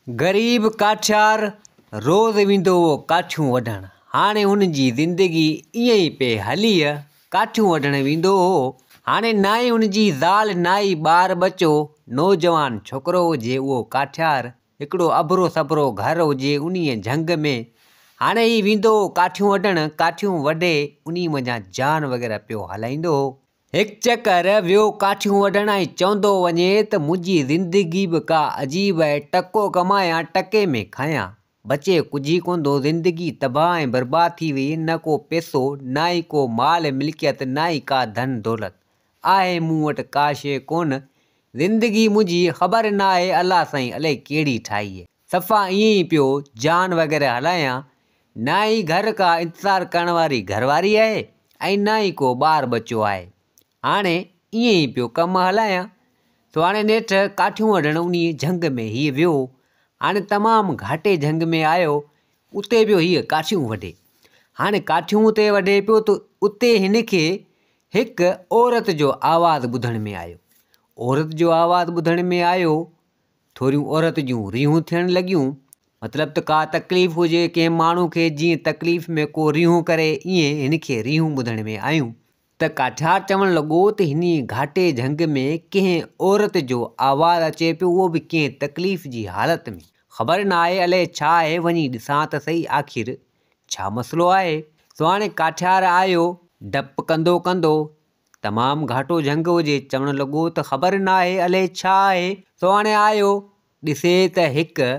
गरीब काठियार रोज़ वेंदो हो काठियूं वढण। हाणे हुन जी ज़िंदगी ईअं ई पे हली काठियूं वढण वेंदो हो। हाणे नाई हुन जी ज़ाल नाई ॿार बच्चो नौजवान छोकिरो हुजे उहो काठियार हिकिड़ो अबरो सबरो घर हुजे उन्हीअ झंग में हाणे ही वेंदो हो काठियूं वढण। काठियूं वढे उन्ही मञा जान वग़ैरह पियो हलाईंदो हो। हिकु चकर वियो काठियूं वढण ऐं चवंदो वञे त मुंहिंजी ज़िंदगी बि का अजीब आहे, टको कमायां टके में खायां, बचे कुझु ई कोन थो, ज़िंदगी तबाह ऐं बर्बाद थी वई। न को पैसो, न ई को माल मिल्कियत, न ई का धन दौलत आहे मूं वटि, का शइ कोन। ज़िंदगी मुंहिंजी ख़बर न आहे अलाह साईं अलाए कहिड़ी ठाही आहे। सफ़ा ईअं ई पियो जान वग़ैरह हलायां। न ई घर का इंतज़ारु करण वारी घरवारी आहे ऐं न ई को ॿार बच्चो आहे। हाणे ईअं ई पियो कमु हलायां। सो हाणे नेठि काठियूं वढण उन झंग में हीअ वियो। हाणे तमामु घाटे झंग में आयो, उते पियो हीअ काठियूं वढे। हाणे काठियूं उते वढे पियो त उते हिन खे हिकु औरत जो आवाज़ु ॿुधण में आयो। औरत जो आवाज़ु ॿुधण में आयो, थोरियूं औरत जूं रीहूं थियण लॻियूं। मतिलबु त का तकलीफ़ हुजे कंहिं माण्हू खे, जीअं तकलीफ़ में को रीहूं करे, ईअं हिन खे रीहूं ॿुधण में आयूं। त काठियार चवणु लॻो त हिन घाटे झंग में कंहिं औरत जो आवाज़ु अचे पियो, उहो बि कंहिं तकलीफ़ जी हालत में। ख़बर न आहे अलाए छा आहे, वञी ॾिसां त सही आख़िर छा मसइलो आहे। सो हाणे काठियार आयो डपु कंदो कंदो, तमामु घाटो झंग हुजे, चवणु लॻो त ख़बर न आहे अलाए छा आहे। सो हाणे आयो ॾिसे त हिकु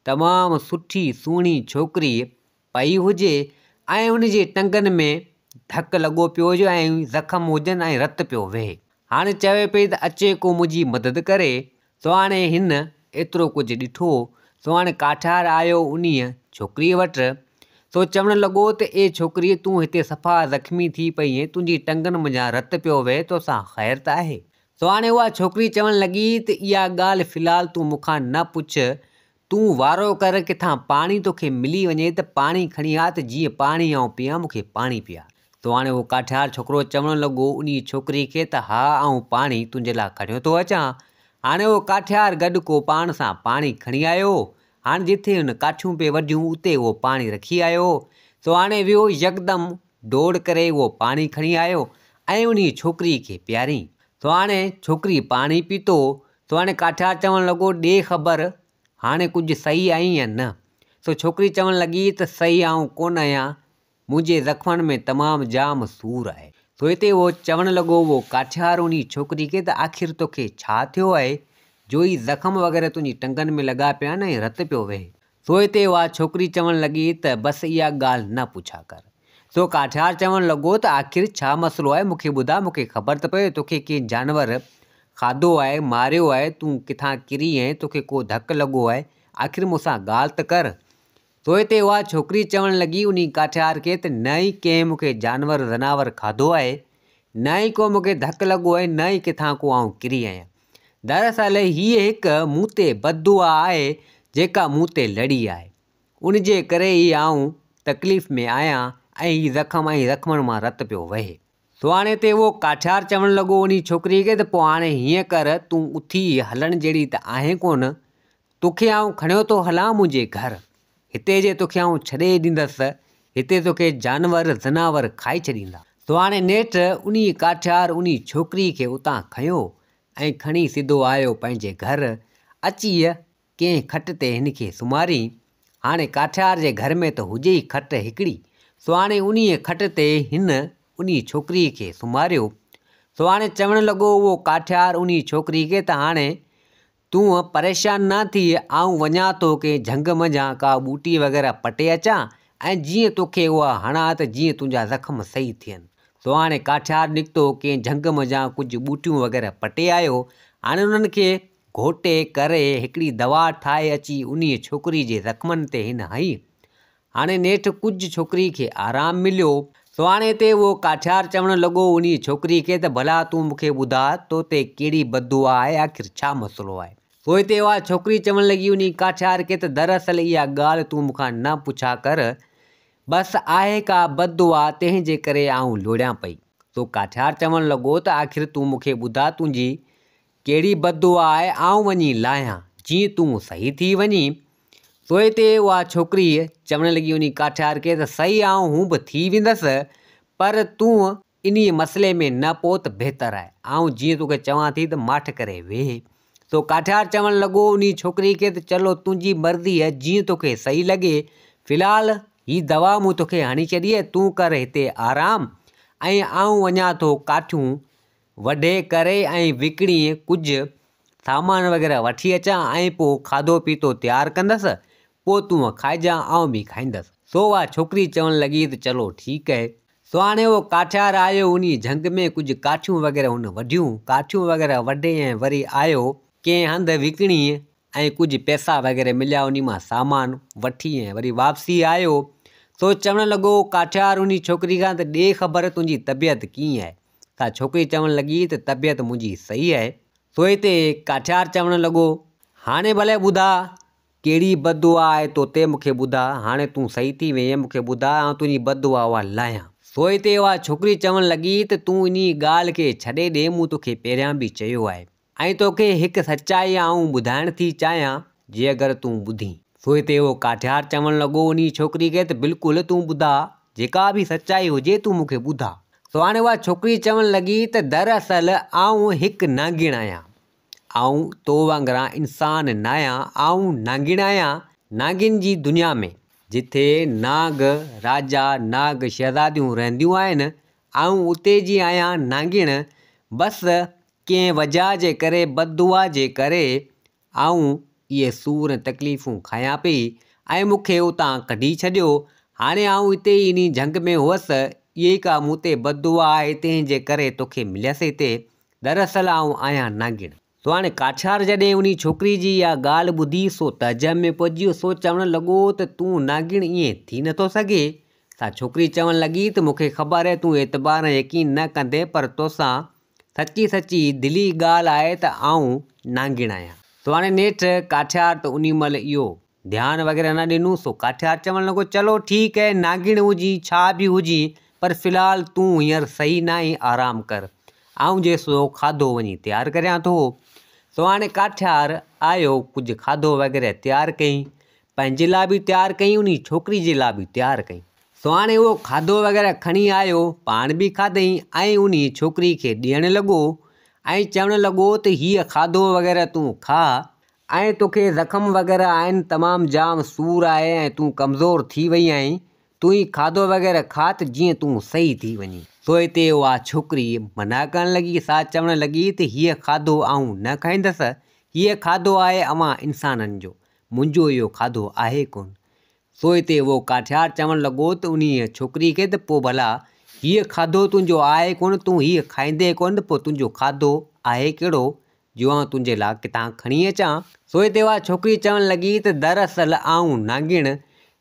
तमामु सुठी सुहिणी छोकिरी पई हुजे ऐं हुन जे टंगनि में धकु लॻो पियो हुजे ऐं ज़ख़्म हुजनि ऐं रतु पियो वहे। हाणे चवे पई त अचे को मुंहिंजी मदद करे। सो हाणे हिन एतिरो कुझु ॾिठो। सो हाणे काठियार आयो उन्हीअ छोकिरीअ वटि। सो चवणु लॻो त ए छोकिरी, तूं हिते सफ़ा ज़ख़्मी थी पई ऐं तुंहिंजी टंगनि मञा रतु पियो वहे, तोसां ख़ैरु त आहे। सो हाणे उहा छोकिरी चवणु लॻी त इहा ॻाल्हि फ़िलहालु तूं मूंखां न पुछ, तूं वारो कर किथां पाणी तोखे मिली वञे त पाणी खणी आ, त जीअं पाणी आऊं पीआं, मूंखे पाणी पीआर। तो हाणे उहो काठियार छोकिरो चवणु लॻो उन छोकिरी खे त हा, आऊं पाणी तुंहिंजे लाइ खणियो थो अचां। हाणे उहो काठियार गॾु को पाण सां पाणी खणी आयो। हाणे जिथे हुन काठियूं पे वढियूं उते उहो पाणी रखी आयो। सो हाणे वियो यकदमि दौड़ करे उहो पाणी खणी आयो ऐं उन छोकिरी खे पीआरियईं। सो हाणे छोकिरी पाणी पीतो। सो हाणे काठियार चवणु लॻो ॾे ख़बर, हाणे कुझु सही आई या न। सो छोकिरी चवणु लॻी त सही आऊं कोन आहियां, मुंहिंजे ज़ख़्मनि में तमामु जाम सूरु आहे। सो हिते उहो चवणु लॻो उहो काठियार उन छोकिरी खे त आख़िर तोखे छा थियो आहे, जो ई ज़ख़्म वग़ैरह तुंहिंजी टंगनि में लॻा पिया आहिनि ऐं रतु पियो वहे। सो हिते उहा छोकिरी चवणु लॻी त बसि इहा ॻाल्हि न पुछा कर। सो काठियार चवणु लॻो त आख़िर छा मसइलो आहे, मूंखे ॿुधा, मूंखे ख़बर त पए तोखे कंहिं जानवर खाधो आहे, मारियो आहे, तूं किथां किरी ऐं तोखे को धकु लॻो आहे, आख़िर मूंसां ॻाल्हि त कर। सो हिते उहा छोकिरी चवणु लॻी उन काठियार खे त न ई कंहिं मूंखे जानवर ज़नावर खाधो आहे, न ई को मूंखे धकु लॻो आहे, न ई किथां को आऊं किरी आहियां। दरअसल हीअ हिकु मूं ते बददुआ आहे जेका मूं ते लड़ी आहे, उन जे करे ई आऊं तकलीफ़ में आहियां ऐं हीअ ज़ख़्म ऐं ज़ख़्मनि मां रतु पियो वहे। सो हाणे हिते उहो काठियार चवणु लॻो उन छोकिरीअ खे त पोइ हाणे हीअं कर, तूं उथी हलण जहिड़ी त आहे कोन, तोखे आऊं खणियो थो हलां मुंहिंजे घरु। हिते जे तोखे आऊं छॾे ॾींदसि, हिते तोखे जानवर ज़नावर खाई छॾींदा। सो हाणे नेठि उन काठियार उन छोकिरी खे उतां खंयो ऐं खणी सिधो आयो पंहिंजे घरु। अची कंहिं खट ते हिन खे सुम्हारियईं। हाणे काठियार जे घर में त हुजे ई खट हिकिड़ी। सो हाणे उन खट ते हिन उन छोकिरीअ खे सुम्हारियो। सो हाणे चवणु लॻो उहो काठियार उन छोकिरी खे त हाणे तूं परेशान न थी, आऊं वञा थो कंहिं झंग मंझां का ॿूटी वग़ैरह पटे अचां ऐं जीअं तोखे उहा हणां त जीअं तुंहिंजा ज़ख़्म सही थियनि। सो हाणे काठियार निकितो कंहिं झंग मंझां कुझु ॿूटियूं वग़ैरह पटे आयो। हाणे उन्हनि खे घोटे करे हिकिड़ी दवा ठाहे अची उन छोकिरी जे ज़ख़्मनि ते हिन हई। हाणे नेठि कुझु छोकिरी खे आरामु मिलियो। सो हाणे हिते उहो काठियार चवणु लॻो उन छोकिरी खे त भला तूं मूंखे ॿुधा, तो ते कहिड़ी बददुआ आहे, आख़िर छा मसइलो आहे। सो हिते उहा छोकिरी चवणु लॻी उन काठियार खे त दरअसल इहा ॻाल्हि तूं मूंखां न पुछा कर, बसि आहे का बददुआ तंहिंजे करे आऊं लोड़ियां पई। सो काठियार चवणु लॻो त आख़िर तूं मूंखे ॿुधा, तुंहिंजी कहिड़ी बददुआ आहे, आऊं वञी लाहियां, जीअं तूं सही थी वञी। सो हिते उहा छोकिरी चवणु लॻी उन काठियार खे त सही हूं बि थी वेंदसि, पर तूं इन मसइले में न पओ त बहितरु आहे। जीअं तोखे चवां थी त माठ करे वेह। सो काठियार चवणु लॻो उन छोकिरी खे त चलो तुंहिंजी मर्ज़ी आहे, जीअं तोखे सही लॻे। फ़िलहालु हीअ दवा मूं तोखे हणी छॾी आहे, तूं कर हिते आराम ऐं वञा थो काठियूं वढे करे ऐं विकिणी कुझु सामान वग़ैरह वठी अचां ऐं पोइ खाधो पीतो तयारु कंदसि, पोइ तूं खाइजांइ बि खाईंदसि। सो उहा छोकिरी चवणु लॻी त चलो ठीकु आहे। सो हाणे उहो काठियार आयो, उन झंग में कुझु काठियूं वग़ैरह हुन वढियूं, काठियूं वग़ैरह वढे ऐं वरी आयो कंहिं हंधि विकिणी ऐं कुझु पैसा वग़ैरह मिलिया, उन मां सामान वठी ऐं वरी वापसी आयो। सो चवणु लॻो काठियार उन छोकिरी खां त ॾे ख़बर तुंहिंजी तबियत कीअं आहे। सा छोकिरी चवणु लॻी त तबियत मुंहिंजी सही आहे। सो हिते काठियार चवणु लॻो हाणे भले ॿुधा कहिड़ी बददुआ आहे तोते, मूंखे ॿुधा। हाणे तूं सही थी वई मूंखे ॿुधा, तुंहिंजी बददुआ उहा लाहियां। सो हिते उहा छोकिरी चवणु लॻी त तूं इन ॻाल्हि खे छॾे ॾे, मूं तोखे पहिरियां बि चयो आहे ऐं तोखे हिकु सचाई ॿुधाइण थी चाहियां, जे अगरि तूं ॿुधी। सो हिते उहो काठियार चवणु लॻो उन छोकिरी खे त बिल्कुलु तूं ॿुधा, जेका बि सचाई हुजे तूं मूंखे ॿुधा। सो हाणे उहा छोकिरी चवणु लॻी त दरअसल हिकु नांगिण आहियां, तो वांगुरु इंसान न आहियां, नांगिण आहियां। नागिन जी दुनिया में जिथे नाग राजा नाग शहज़ादियूं रहंदियूं आहिनि, उते जी आहियां नांगिण। बसि कंहिं वजह जे करे, बददुआ जे करे इहे सूर तकलीफ़ूं खायां पई ऐं मूंखे उतां कढी छॾियो। हाणे हिते ई इन झंग में हुअसि, इहे का मूं ते बददुआ आहे, तंहिंजे करे तोखे मिलियसि हिते। दरअसल आहियां नांगिण। सो हाणे काठियार जॾहिं उन छोकिरी जी इहा ॻाल्हि ॿुधी, सो तइजब में पइजी वियो। सो चवणु लॻो त तूं नांगिण ईअं थी नथो सघे। सा छोकिरी चवणु लॻी त मूंखे ख़बर आहे तूं एतबार यकीन न कंदे, पर तोसां सची सची दिली ॻाल्हि आहे त नांगिण आहियां। सो हाणे नेठि काठियार त उन महिल इहो ध्यानु वग़ैरह न ॾिनो। सो काठियार चवणु लॻो चलो ठीकु आहे, नांगिण हुजी छा बि हुजी, पर फ़िलहालु तूं हींअर सही न आहीं, आराम कर, जेसो खाधो वञी तयारु करियां थो। सो हाणे काठियार आयो, कुझु खाधो वग़ैरह तयारु कयईं, पंहिंजे लाइ बि तयारु कयईं, उन छोकिरी जे लाइ बि तयारु कयईं। सो हाणे उहो खाधो वग़ैरह खणी आयो, पाण बि खाधईं ऐं उन छोकिरी खे ॾियणु लॻो ऐं चवणु लॻो त हीअ खाधो वग़ैरह तूं खा ऐं तोखे ज़ख़्म वग़ैरह आहिनि, तमामु जाम सूर आहे ऐं तूं कमज़ोर थी वई आहीं, तूं ही खाधो वग़ैरह खा त जीअं तूं सही थी वञी। सो हिते उहा छोकिरी मना करणु लॻी। सा चवणु लॻी त हीअ खाधो न खाईंदसि, हीअ खाधो आहे इंसाननि जो, मुंहिंजो इहो खाधो आहे कोन। सो हिते उहो काठियार चवणु लॻो त उन छोकिरी खे त पोइ भला हीअ खाधो तुंहिंजो आहे कोन, तूं हीअ खाईंदे कोन, पोइ तुंहिंजो खाधो आहे कहिड़ो जो तुंहिंजे लाइ किथां खणी अचां। सो हिते उहा छोकिरी चवणु लॻी त दरअसल नांगिण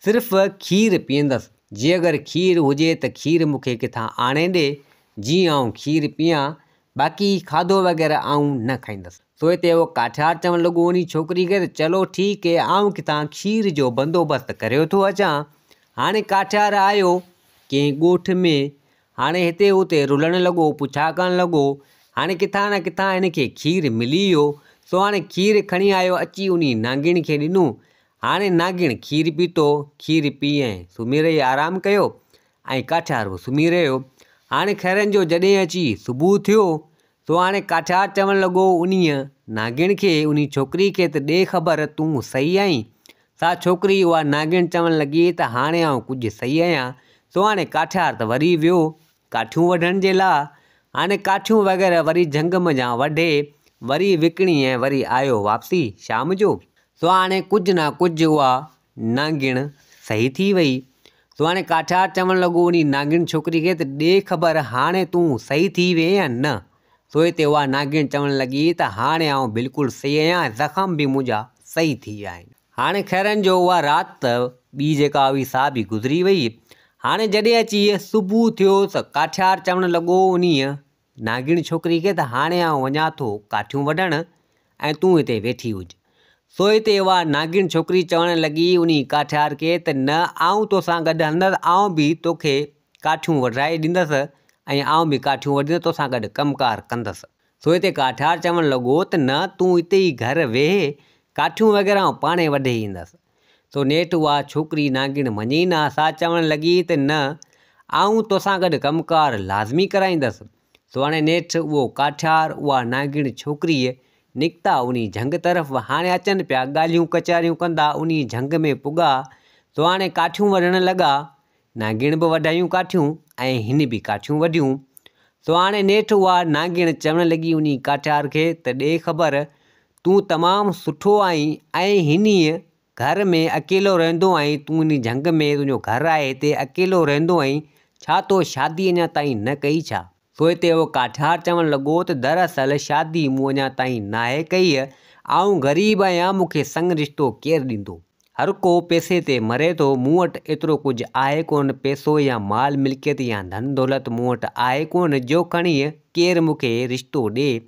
सिर्फ़ु खीरु पीअंदसि, जे अगरि खीरु हुजे त खीरु मूंखे किथां आणे ॾे, जीअं खीरु पीआं, बाक़ी खाधो वग़ैरह न खाईंदसि। सो हिते उहो काठियार चवणु लॻो उन छोकिरी खे त चलो ठीकु आहे, किथां खीर जो बंदोबस्तु करे थो अचां। हाणे काठियार आयो कंहिं ॻोठ में, हाणे हिते हुते रुलणु लॻो, पुछा करणु लॻो। हाणे किथां न किथां हिन खे खीरु मिली वियो। सो हाणे खीरु खणी आयो, अची उन नांगिण खे ॾिनो। हाणे नांगिण खीरु पीतो, खीरु पी ऐं सुम्ही रही, आराम कयो ऐं काठियार बि सुम्ही रहियो। हाणे खैरनि जो जॾहिं अची सुबुह थियो, सो हाणे काठियार चवणु लॻो उन नांगिण खे, उन छोकिरी खे त ॾे ख़बर तूं सही आहीं। सा छोकिरी उहा नांगिण चवणु लॻी त हाणे कुझु सही आहियां। सो हाणे काठियार त वरी वियो काठियूं वढण जे लाइ। हाणे काठियूं वग़ैरह वरी झंग मञा वढे, वरी विकिणी ऐं वरी आयो वापसी शाम जो। सो हाणे कुझु न कुझु उहा नांगिण सही थी वई। सो हाणे काठियार चवणु लॻो उन नांगिण छोकिरी खे त ॾे ख़बर हाणे तूं सही थी वई या न। सो हिते उहा नांगिण चवणु लॻी त हाणे बिल्कुलु सही आहियां, ज़ख़्म बि मुंहिंजा सही थी विया आहिनि। हाणे खैरनि जो उहा राति ॿी जेका हुई सा बि गुज़री वई। हाणे जॾहिं अची सुबुह थियो त काठियार चवणु लॻो उन नांगिण छोकिरी खे त हाणे वञा थो काठियूं वढणु ऐं तूं हिते वेठी हुज। सो हिते उहा नांगिण छोकिरी चवणु लॻी उन काठियार खे त न, तोसां गॾु हलंदसि, बि तोखे काठियूं वढाए ॾींदसि ऐं बि काठियूं वढंदसि, तोसां गॾु कमुकारु कंदसि। सो हिते काठियार चवणु लॻो त न, तूं हिते ई घरु वेह, काठियूं वग़ैरह पाणे वढे ईंदसि। सो नेठि उहा छोकिरी नागिण मञी न। सा चवणु लॻी त न, आऊं तोसां गॾु कमुकारु लाज़मी कराईंदसि। सो हाणे नेठि उहो काठियार उहा नागिण छोकिरीअ निकिता उन झंग तरफ़। हाणे अचनि पिया ॻाल्हियूं कचारियूं कंदा, उन झंग में पुॻा। सो हाणे काठियूं वढणु लॻा। नागिण बि वढायूं काठियूं ऐं हिन बि काठियूं वढियूं। सो हाणे नेठि उहा नागिण चवणु लॻी उन काठियार खे त ॾे ख़बर, तूं तमामु सुठो आहीं ऐं हिन घर में अकेलो रहंदो आहीं। तूं इन झंग में, तुंहिंजो घरु आहे हिते, अकेलो रहंदो आहीं। छा तो शादी अञा ताईं न कई छा? सो हिते उहो काठियार चवणु लॻो त दरअसल शादी मूं अञा ताईं नाहे कई। आऊं ग़रीब आहियां, मूंखे संग रिश्तो केरु ॾींदो? हर को पैसे ते मरे थो। मूं वटि एतिरो कुझु आहे कोन, पैसो या माल मिल्कियत या धन दौलत मूं वटि आहे कोन जो खणी केरु मूंखे रिश्तो ॾिए।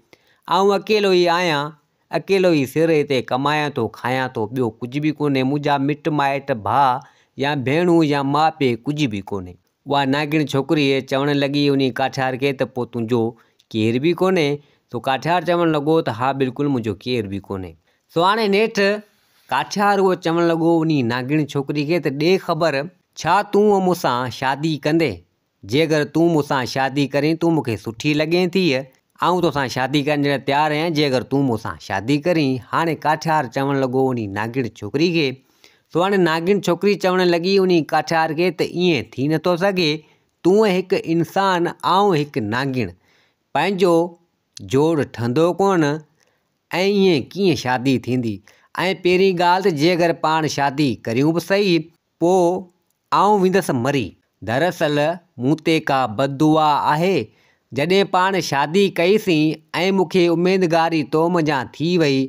आऊं अकेलो ई आहियां, अकेलो ई सिर हिते कमायां थो, खायां थो, ॿियो कुझु बि कोन्हे। मुंहिंजा मिट माइट, भाउ या भेणूं या माउ पीउ कुझु बि कोन्हे। उहा नागिण छोकिरी चवणु लॻी उन काठियार खे त पोइ तुंहिंजो केरु बि कोन्हे? सो काठियार चवणु लॻो त हा बिल्कुलु, मुंहिंजो केरु बि कोन्हे। सो हाणे नेठि काठियार उहो चवणु लॻो उन नागिण छोकिरी खे त ॾे ख़बर, छा तूं मूंसां शादी कंदे? जेकर तूं मूंसां शादी करीं, तूं मूंखे सुठी लॻे थी, आऊं तोसां शादी करण जे लाइ तयारु आहियां जेकर तूं मूंसां शादी करीं। हाणे काठियार चवणु लॻो उन नागिण छोकिरी खे। सो हाणे नागिण छोकिरी चवणु लॻी उन काठियार खे त ईअं थी नथो सघे। तूं हिकु इंसान, आऊं हिकु नागिण, पंहिंजो जोड़ ठहंदो कोन ऐं ईअं कीअं शादी थींदी? ऐं पहिरीं ॻाल्हि त जेकर पाण शादी करियूं बि सही, पोइ आऊं वेंदसि मरी। दरअसल मूं ते का बददुआ आहे। जॾहिं पाण शादी कईसीं ऐं मूंखे उमेदगारी तो मुंहिंजा थी वई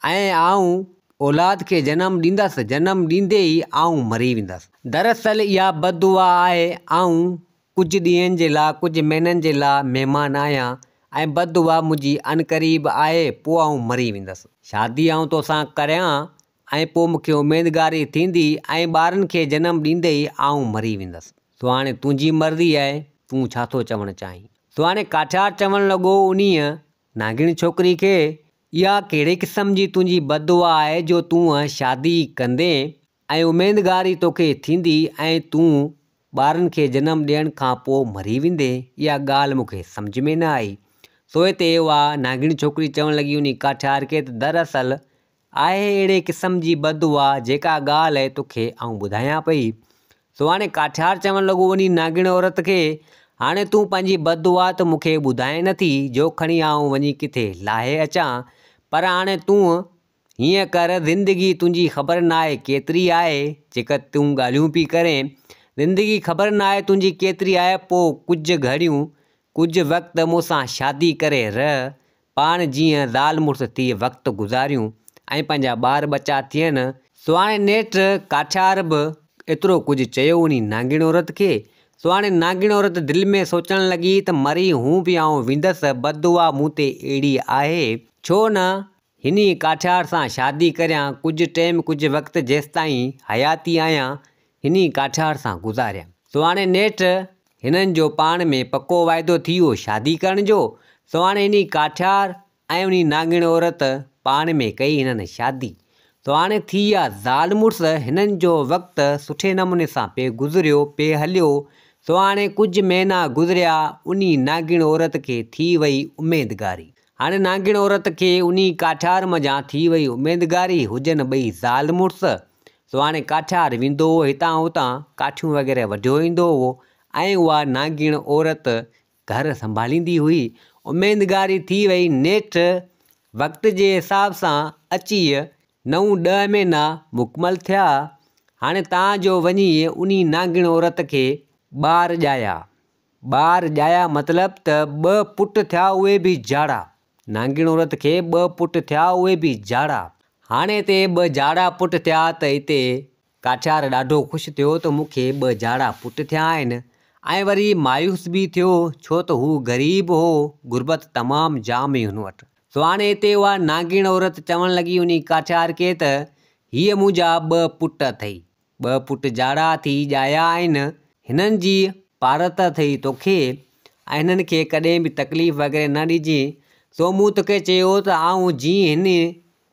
ऐं आऊं औलाद खे जनमु ॾींदसि, जनमु ॾींदे ई आऊं मरी वेंदसि। दरअसल इहा बददुआ आहे। आऊं कुझु ॾींहंनि जे लाइ, कुझु महीननि जे लाइ महिमान आहियां ऐं बददुआ मुंहिंजी अनक़रीब आहे, पोइ आऊं मरी वेंदसि। शादी आऊं तोसां करियां ऐं पोइ मूंखे उमेदगारी थींदी ऐं ॿारनि खे जनमु ॾींदे ई आऊं मरी वेंदसि। सो हाणे तुंहिंजी मर्ज़ी आहे, तूं छा थो चवणु चाहीं? सो हाणे काठियार चवणु लॻो उन नागिण छोकिरी खे, इहा कहिड़े क़िस्म जी तुंहिंजी बददुआ आहे जो तूं शादी कंदे ऐं उमेदगारी तोखे थींदी ऐं तूं ॿारनि खे जनमु ॾियण खां पोइ मरी वेंदे? इहा ॻाल्हि मूंखे सम्झ में न आई। सो हिते उहा नागिण छोकिरी चवणु लॻी उन काठियार खे त दरअसल आहे अहिड़े क़िस्म जी बददुआ जेका ॻाल्हि आहे तोखे आऊं ॿुधायां पई। सो हाणे काठियार चवणु लॻो उन नागिण औरत खे, हाणे तूं पंहिंजी बददुआ त मूंखे ॿुधाए नथी जो खणी आऊं वञी किथे लाहे अचां, पर हाणे तूं हीअं कर, ज़िंदगी तुंहिंजी ख़बर न आहे केतिरी आहे। जेकर तूं ॻाल्हियूं पई करें, ज़िंदगी ख़बर न आहे तुंहिंजी केतिरी आहे, पोइ कुझु घड़ियूं, कुझु वक़्तु मूंसां शादी करे रह। पाण जीअं ज़ाल मुड़ुसु थी वक़्तु गुज़ारियूं ऐं पंहिंजा ॿार बचा थियनि। सो हाणे नेठि काठियार बि एतिरो कुझु चयो उन नागिण औरत खे। सो हाणे नागिण औरत दिलि में सोचणु लॻी त मरी हूं बि आऊं वेंदसि, बददुआ मूं ते अहिड़ी आहे, छो न हिन काठियार सां शादी करियां, कुझु टाइम, कुझु वक़्तु जेसिताईं हयाती आहियां हिन काठियार सां गुज़ारियां। सो हाणे नेठि हिननि जो पाण में पको वाइदो थी वियो शादी करण जो। सो हाणे हिन काठियार ऐं उन नागिण औरत पाण में कई हिननि शादी। सो हाणे थी विया ज़ाल मुड़ुसु। हिननि जो वक़्तु सुठे नमूने सां पे गुज़रियो, पे हलियो। सो हाणे कुझु महीना गुज़रिया, उन नागिण औरत खे थी वई उमेदगारी। हाणे नागिण औरत खे उन काठियार मञा थी वई उमेदगारी, हुजनि ॿई ज़ाल मुड़ुसु। सो हाणे काठियार वेंदो हुओ हितां हुतां, काठियूं वग़ैरह वढियो ईंदो हुओ ऐं उहा नागिण औरत घरु संभालींदी हुई। उमेदगारी थी वई। नेठि वक़्त जे हिसाब सां अची 9-10 महीना मुकमल थिया। हाणे तव्हांजो वञी उन नागिण औरत खे ॿार ॼाया। ॿार ॼाया मतिलबु त 2 पुट थिया, उहे बि जाड़ा। नागिण औरत खे 2 पुट थिया, उहे बि जाड़ा। हाणे हिते 2 जाड़ा पुट थिया त हिते काठियार ॾाढो ख़ुशि थियो त मूंखे 2 जाड़ा पुट थिया आहिनि ऐं वरी मायूस बि थियो, छो त हू ग़रीब हो, गुरबत तमामु जाम हुई हुन वटि। सो हाणे हिते उहा नागिण औरत चवणु लॻी उन काठियार खे त हीअ मुंहिंजा 2 पुट अथई, 2 पुट जाड़ा थी ॼाया आहिनि। हिननि जी पारत अथई तोखे ऐं हिननि खे कॾहिं बि तकलीफ़ वग़ैरह न ॾिजांइ। सो मूं तोखे चयो त आऊं जीअं हिन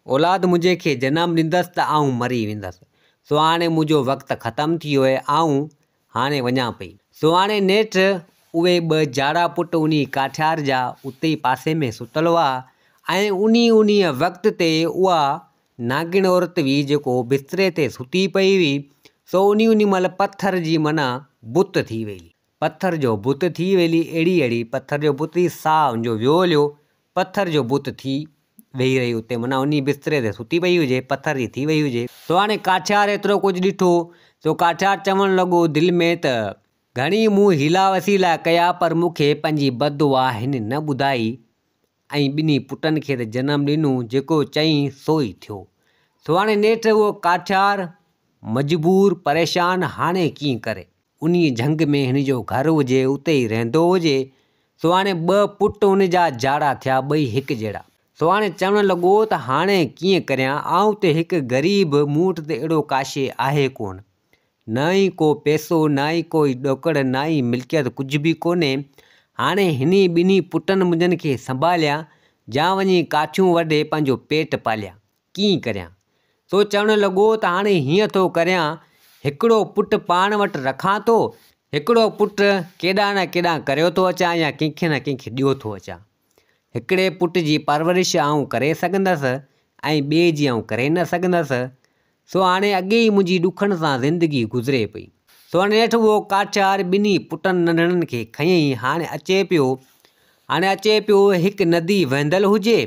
औलाद मुंहिंजे खे जनमु ॾींदसि त आऊं मरी वेंदसि। सो हाणे मुंहिंजो वक़्तु ख़तमु थी वियो आहे, आऊं हाणे वञा पई। सो हाणे नेठि उहे 2 जाड़ा पुट उन काठियार जा उते ई पासे में सुतल हुआ ऐं उन वक़्त ते उहा नागिण औरत हुई जेको बिस्तरे ते सुती पई हुई। सो उन महिल पथर जी माना बुत थी वेई, पथर जो बुत थी वेली, अहिड़ी पथर जो बुत थी, साह उनजो वियोलियो पथर जो बुत थी वेही रही उते, माना उन बिस्तरे ते सुती पई हुजे, पथर जी थी वई हुजे। सो हाणे काठियार एतिरो कुझु ॾिठो। सो काठियार चवणु लॻो दिलि में त घणी मूं हीला वसीला कया पर मूंखे पंहिंजी बददुआ हिन न ॿुधाई ऐं 2 पुटनि खे त जनमु ॾिनो, जेको चईं सो ई थियो। सो हाणे नेठि उहो काठियार मजबूर परेशान हाणे कीअं करे, उन झंग में हिन जो घर हुजे उते ई रहंदो हुजे। सो हाणे 2 पुट हुन जा जाड़ा थिया, 2 हिकु जहिड़ा। सो हाणे चवणु लॻो त हाणे कीअं करियां, आऊं त हिकु ग़रीब, मूं वटि त अहिड़ो काशे आहे कोन, न ई को पैसो, न ई कोई ॾोकड़, न ई मिल्कियत, कुझु बि कोन्हे। हाणे हिन 2 पुटनि मुंहिंजनि खे संभालिया या वञी काठियूं वढे पंहिंजो पेट पालिया, कीअं करियां। सो चवणु लॻो त हाणे हीअं थो करियां, हिकिड़ो पुटु पाण वटि रखां थो, हिकिड़ो पुटु केॾांहुं न केॾांहुं करियो थो अचां या कंहिंखे न कंहिंखे ॾियो थो अचां। हिकिड़े पुट जी परवरिश आऊं करे सघंदसि ऐं ॿिए जी आऊं करे न सघंदसि। सो हाणे अॻे ई मुंहिंजी ॾुखनि सां ज़िंदगी गुज़रे पई। सो हाणे नेठि उहो काठियार 2 पुटनि नंढड़नि खे खयईं। हाणे अचे पियो हिकु नदी वहंदल हुजे,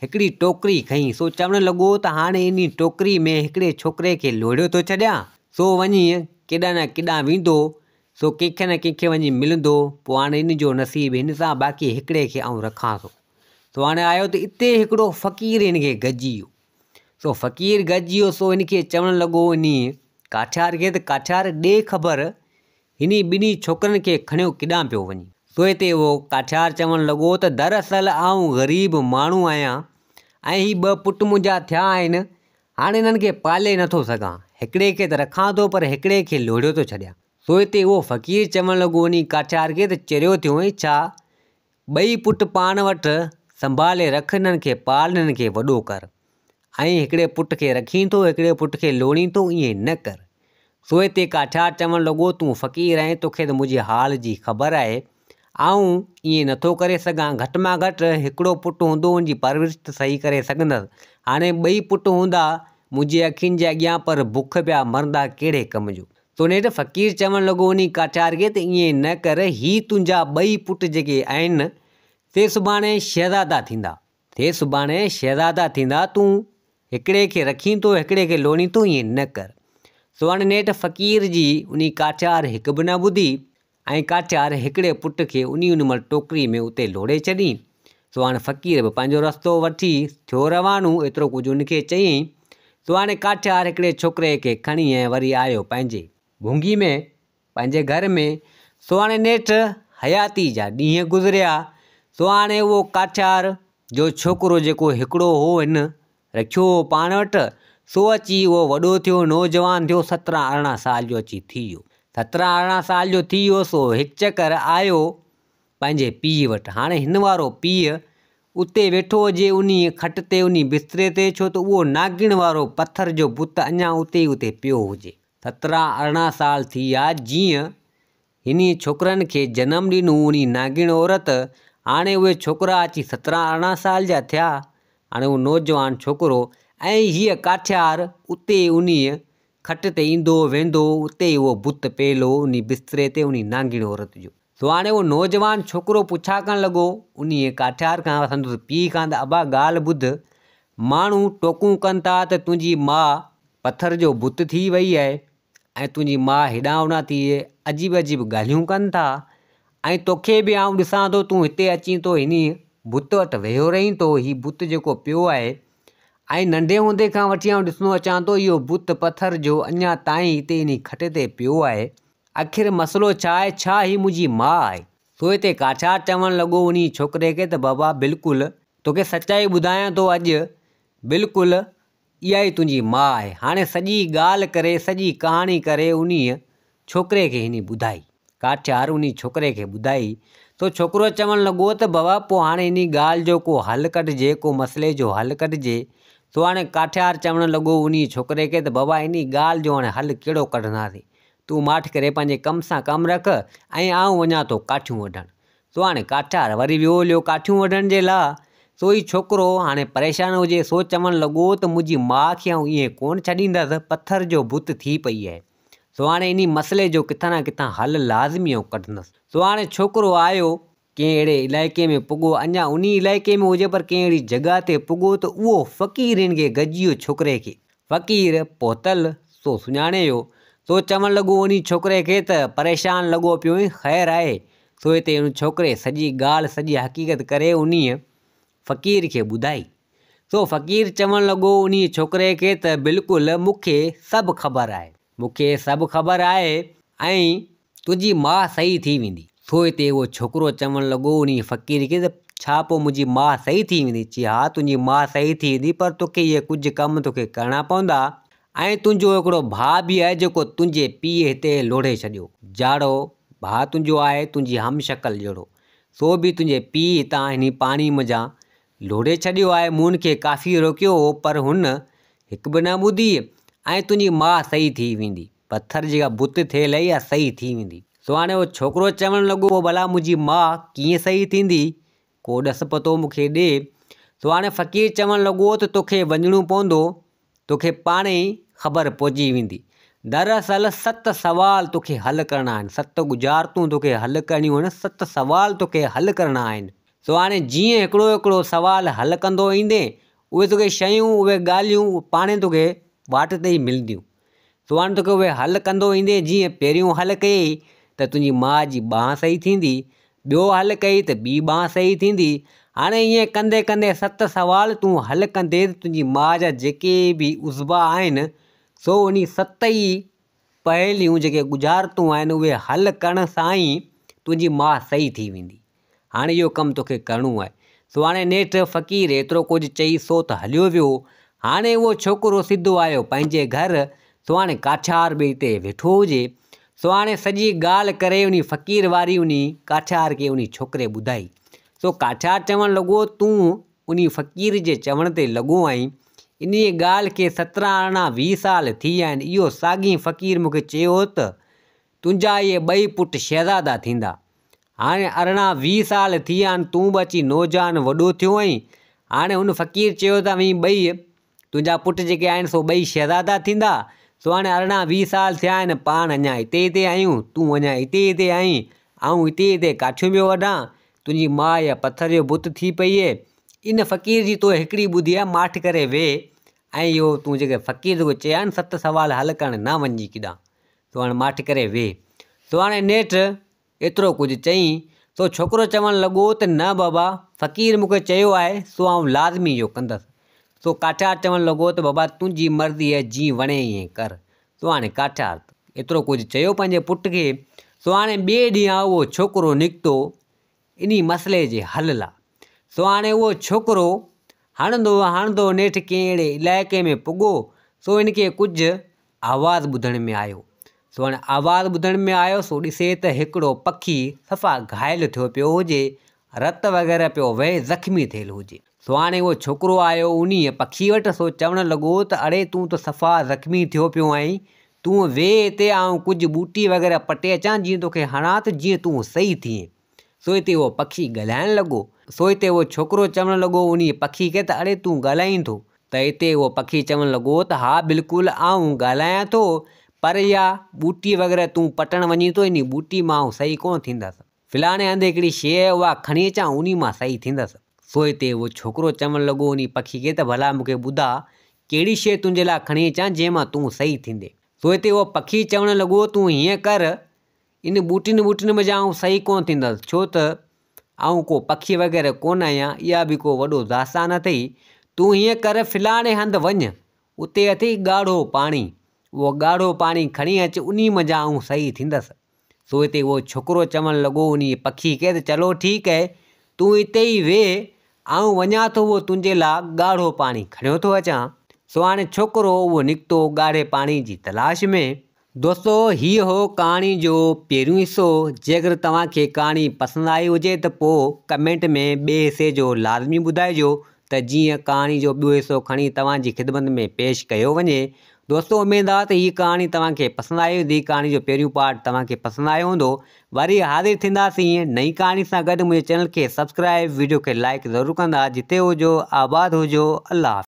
हिकिड़ी टोकरी खईं। सो चवणु लॻो त हाणे इन टोकरी में हिकिड़े छोकिरे खे लोड़ियो थो छॾियां, सो वञी केॾांहुं न केॾांहुं वेंदो, सो कंहिंखे न कंहिंखे वञी मिलंदो, पोइ हाणे इन जो नसीबु हिन सां, बाक़ी हिकिड़े खे आऊं रखां थो। सो हाणे आयो त इते हिकिड़ो फ़क़ीर हिन खे गॾिजी वियो। सो फ़क़ीर गॾिजी वियो, सो हिन खे चवणु लॻो इन काठियार खे त काठियार ॾे ख़बर हिन 2 छोकिरनि खे खणियो केॾांहुं पियो वञे। सो हिते उहो काठियार चवणु लॻो त दरअसल आऊं ग़रीब माण्हू आहियां ऐं ही 2 पुट मुंहिंजा थिया आहिनि, हाणे हिननि खे पाले नथो सघां, हिकिड़े खे त रखां थो पर हिकिड़े खे लोड़ियो थो छॾियां। सो हिते उहो फ़क़ीर चवणु लॻो इन काठियार खे त चरियो थियो ऐं छा, 2 पुट पाण वटि संभाले रख, हिननि खे पाल, हिननि खे वॾो कर, ऐं हिकिड़े पुट खे रखीं थो, हिकिड़े पुट खे लोड़ी थो, ईअं न कर। सो हिते काठियार चवणु लॻो तूं फ़क़ीर आहीं, तोखे त मुंहिंजे हाल जी ख़बर आहे, आऊं ईअं नथो करे सघां, घटि में घटि हिकिड़ो पुटु हूंदो हुनजी परवरिश त सही करे सघंदसि, हाणे 2 पुट हूंदा मुंहिंजे अखियुनि जे अॻियां पर बुख पिया मरंदा कहिड़े कम जो। सो नेठि फ़क़ीर चवणु लॻो उन काठियार खे त ईअं न कर, ही तुंहिंजा 2 पुट जेके आहिनि से सुभाणे शहज़ादा थींदा, तूं हिकिड़े खे रखीं थो, हिकिड़े खे लोड़ी थो, ईअं न कर। सो हाणे नेठि फ़क़ीर जी उन काठियार हिकु बि न ॿुधी ऐं काठियार हिकिड़े पुट खे उन महिल टोकरी में उते लोड़े छॾीं। सो हाणे फ़क़ीर बि पंहिंजो रस्तो वठी थियो रवानो, एतिरो कुझु उनखे चयईं। सो हाणे काठियार हिकिड़े छोकिरे खे खणी ऐं वरी आयो पंहिंजे भुंगी में, पंहिंजे घर में। सो हाणे नेठि हयाती जा ॾींहं गुज़रिया। सो हाणे उहो काठियार जो छोकिरो जेको हिकिड़ो हो हिन रखियो हो पाण वटि, सो अची उहो वॾो थियो, नौजवान थियो, 17-18 साल जो अची थी वियो। 17-18 साल जो थी वियो। सो हिकु चकर आयो पंहिंजे पीउ वटि। हाणे हिन वारो पीउ उते वेठो हुजे उन खट ते, उन बिस्तरे ते, छो त उहो नागिण वारो पथर जो बुत अञा उते पियो हुजे। 17-18 साल थी विया जीअं हिन छोकिरनि खे जनमु ॾिनो उन नागिण औरत। हाणे उहे छोकिरा अची 17-18 साल जा थिया, हाणे उहो नौजवान छोकिरो ऐं हीअ काठियार उते उन खट ते ईंदो वेंदो, उते ई उहो बुत पियलो उन बिस्तरे ते उन नागिण औरत जो। सो हाणे उहो नौजवान छोकिरो पुछा करणु लॻो उन काठियार खां, संदसि पीउ खां, त अबा ॻाल्हि ॿुध, माण्हू टोकूं कनि था त तुंहिंजी माउ पथर जो बुत थी वई आहे ऐं तुंहिंजी माउ हेॾां होॾां थी अजीब ॻाल्हियूं कनि था, ऐं तोखे बि आउं ॾिसां थो तूं हिते अची तो हिन बुत वटि वेहो रहीं थो, हीउ बुत जेको पियो आहे, ऐं नंढे हूंदे खां वठी आउं ॾिसंदो अचां थो इहो बुत पथर जो अञा ताईं हिते इन खट ते पियो आहे, आख़िर मसइलो छा आहे, छा ही मुंहिंजी माउ आहे। सो हिते काठियार चवणु लॻो उन छोकिरे खे त बाबा बिल्कुलु तोखे सचाई ॿुधायां थो, अॼु बिल्कुलु इहा ई तुंहिंजी माउ आहे। हाणे सॼी ॻाल्हि करे, सॼी कहाणी करे उन छोकिरे खे हिन ॿुधाई, काठियार उन छोकिरे खे ॿुधाई। सो छोकिरो चवणु लॻो त बाबा पोइ हाणे इन ॻाल्हि जो को हलु कढिजे, को मसइले जो हलु कढिजे। सो हाणे काठियार चवणु लॻो उन छोकिरे खे त बाबा इन ॻाल्हि जो हाणे हल कहिड़ो कढंदासीं, तूं माठि करे पंहिंजे कम सां कमु रख ऐं आउं वञा थो काठियूं वढणु। सो हाणे काठियार वरी वियो हलियो काठियूं वढण जे लाइ। सो ही छोकिरो हाणे परेशान हुजे, सो चवणु लॻो त मुंहिंजी माउ खे आउं ईअं कोन छॾींदसि, पथर जो बुत थी पई आहे। सो हाणे इन मसइले जो किथां न किथां हल लाज़मी कढंदसि। सो हाणे छोकिरो आयो कंहिं अहिड़े इलाइक़े में पुॻो, अञा उन इलाइक़े में हुजे पर कंहिं अहिड़ी जॻह ते पुॻो त उहो फ़क़ीर हिन खे गॾिजी वियो छोकिरे खे। फ़क़ीर पहुतल सो सुञाणे वियो। सो चवणु लॻो उन छोकिरे खे त परेशान लॻो पियो हुई, ख़ैरु आहे। सो हिते उन छोकिरे सॼी ॻाल्हि सॼी हक़ीक़त करे उन फ़क़ीर खे ॿुधाई। सो फ़क़ीर चवणु लॻो उन छोकिरे खे त बिल्कुलु मूंखे सभु ख़बर आहे, मूंखे सभु ख़बर आहे ऐं तुंहिंजी माउ सही थी वेंदी। सो हिते उहो छोकिरो चवणु लॻो उन फ़क़ीर खे त छा पोइ मुंहिंजी माउ सही थी वेंदी? चई हा तुंहिंजी माउ सही थी वेंदी, पर तोखे इहे कुझु कम तोखे करणा पवंदा ऐं तुंहिंजो हिकिड़ो भाउ बि आहे जेको तुंहिंजे पीउ हिते लोढ़े छॾियो, जाड़ो भाउ तुंहिंजो आहे तुंहिंजी हमशक्ल जहिड़ो, सो बि तुंहिंजे पीउ हितां हिन पाणी मज़ा लोढ़े छॾियो आहे। मूं हुनखे काफ़ी रोकियो हो पर हुन हिकु बि न ॿुधी ऐं तुंहिंजी माउ सही थी वेंदी, पथर जेका बुत थियल आहे इहा सही थी वेंदी। सो हाणे उहो छोकिरो चवणु लॻो पोइ भला मुंहिंजी माउ कीअं सही थींदी, को ॾस पतो मूंखे ॾे। सो हाणे फ़क़ीर चवणु लॻो त तोखे वञिणो पवंदो, तोखे पाण ई ख़बर पइजी वेंदी। दरअसल 7 सवाल तोखे हल करणा आहिनि, 7 गुज़ारतूं तोखे हल करणियूं आहिनि, 7 सवाल तोखे हल करणा आहिनि। सो हाणे जीअं हिकिड़ो हिकिड़ो सवाल हल कंदो ईंदे उहे तोखे शयूं उहे ॻाल्हियूं पाणे तोखे वाट ते ई मिलंदियूं। सो हाणे तोखे उहे हल कंदो ईंदे जीअं पहिरियों हल कई त तुंहिंजी माउ जी ॿांह सही थींदी, ॿियो हल कई त ॿी ॿांह सही थींदी। हाणे ईअं कंदे कंदे 7 सवाल तूं हल कंदे तुंहिंजी माउ जा जेके बि उज़बा आहिनि सो उन 7 ई पहेलियूं जेके गुज़ारतूं आहिनि उहे हल करण सां ई तुंहिंजी माउ सही थी वेंदी। हाणे इहो कमु तोखे करिणो आहे। सो हाणे नेठि फ़क़ीर एतिरो कुझु चई सो त हलियो वियो। हाणे उहो छोकिरो सिधो आयो पंहिंजे घर। सो हाणे काठियार बि हिते वेठो हुजे। सो हाणे सॼी ॻाल्हि करे उन फ़क़ीर वारी उन काठियार खे उन छोकिरे ॿुधाई। सो काठियार चवणु लॻो तूं उन फ़क़ीर जे चवण ते लॻो आहीं, इन ॻाल्हि खे 17 अरिड़हं 20 साल थी विया आहिनि, इहो साॻी फ़क़ीर मूंखे चयो त तुंहिंजा इहे 2 पुट शहज़ादा थींदा। हाणे 18-20 साल थी विया आहिनि, तूं बि अची नौजवान वॾो थियो आहीं। हाणे हुन फ़क़ीर चयो त वी 2 तुंहिंजा पुट जेके आहिनि सो 2 शहज़ादा थींदा। सो हाणे 18-20 साल थिया आहिनि, पाण अञा हिते आहियूं, तूं अञा हिते आहीं, ऐं हिते काठियूं पियो वढां, तुंहिंजी माउ इहा पथर जो बुत थी पई आहे। इन फ़क़ीर जी तो हिकिड़ी ॿुधी आहे, माठि करे वेह ऐं इहो तूं जेके फ़क़ीर तोखे चया आहिनि 7 सवाल हल करणु न वञी किॾां, सो हाणे माठि करे वेह। सो हाणे नेठि एतिरो कुझु चईं। सो छोकिरो चवणु लॻो त न बाबा, फ़क़ीर मूंखे चयो आहे सो आउं लाज़मी इहो कंदसि। सो काठियार चवणु लॻो त बाबा तुंहिंजी मर्ज़ी आहे, जीअं वणे ईअं कर। सो हाणे काठियार एतिरो कुझु चयो पंहिंजे पुट खे। सो हाणे ॿिए ॾींहुं उहो छोकिरो निकितो इन मसइले जे हल लाइ। सो हाणे उहो छोकिरो हणंदो नेठि कंहिं अहिड़े इलाइक़े में पुॻो। सो हिनखे कुझु आवाज़ु ॿुधण में आयो। सो हाणे आवाज़ु ॿुधण में आयो, सो ॾिसे त हिकिड़ो पखी सफ़ा घायल थियो पियो हुजे, रत वग़ैरह पियो वहे, ज़ख़्मी थियल हुजे। सो हाणे उहो छोकिरो आयो उन पखी वटि। सो चवणु लॻो त अड़े तूं त सफ़ा ज़ख़्मी थियो पियो आहीं, तूं वेह हिते, ऐं कुझु बूटी वग़ैरह पटे अचां जीअं तोखे हणां त जीअं तूं सही थिए। सो हिते उहो पखी ॻाल्हाइणु लॻो। सो हिते उहो छोकिरो चवणु लॻो उन पखी खे त अड़े तूं ॻाल्हाईं थो? त हिते उहो पखी चवणु लॻो त हा बिल्कुलु आउं ॻाल्हायां थो, पर इहा बूटी वग़ैरह तूं पटणु वञी थो, इन बूटी मां आउं सही कोन थींदसि, फलाणे हंधि हिकिड़ी शइ आहे उहा खणी अचां उन मां सही थींदसि। सो हिते उहो छोकिरो चवणु लॻो उन पखी खे त भला मूंखे ॿुधा कहिड़ी शइ तुंहिंजे लाइ खणी अचां जंहिं मां तूं सही थींदे। सो हिते उहो पखी चवणु लॻो तूं हीअं कर, इन बूटियुनि में जा आउं सही कोन थींदसि, छो त आउं को पखी वग़ैरह कोन आहियां, इहा बि को वॾो दास्तान अथई। तूं हीअं कर, फलाणे हंधि वञु, उते अथई ॻाढ़ो पाणी, उहो ॻाढ़ो पाणी खणी अचु, उन मज़ा आउं सही थींदसि। सो हिते उहो छोकिरो चवणु लॻो उन पखी खे त चलो ठीकु आहे, तूं हिते ई वेह, आउं वञा थो उहो तुंहिंजे लाइ ॻाढ़ो पाणी खणियो थो अचां। सो हाणे छोकिरो उहो निकितो ॻाढ़े पाणी जी तलाश में। दोस्तो, हीअ हो कहाणी जो पहिरियों हिसो। जेकर तव्हांखे कहाणी पसंदि आई हुजे त पोइ कमेंट में ॿिए हिसे जो लाज़मी ॿुधाइजो त जीअं कहाणी जो ॿियो हिसो खणी तव्हांजी ख़िदमत में पेश कयो वञे। दोस्तो उमेद आहे त हीअ कहाणी तव्हांखे पसंदि आई हूंदी। कहाणी जो पहिरियों पार्ट तव्हांखे पसंदि आयो हूंदो। वरी हाज़िर थींदासीं नई कहाणी सां गॾु। मुंहिंजे चैनल खे सब्सक्राइब, वीडियो खे लाइक ज़रूरु कंदा। जिते हुजो आबाद हुजो। अल्लाह।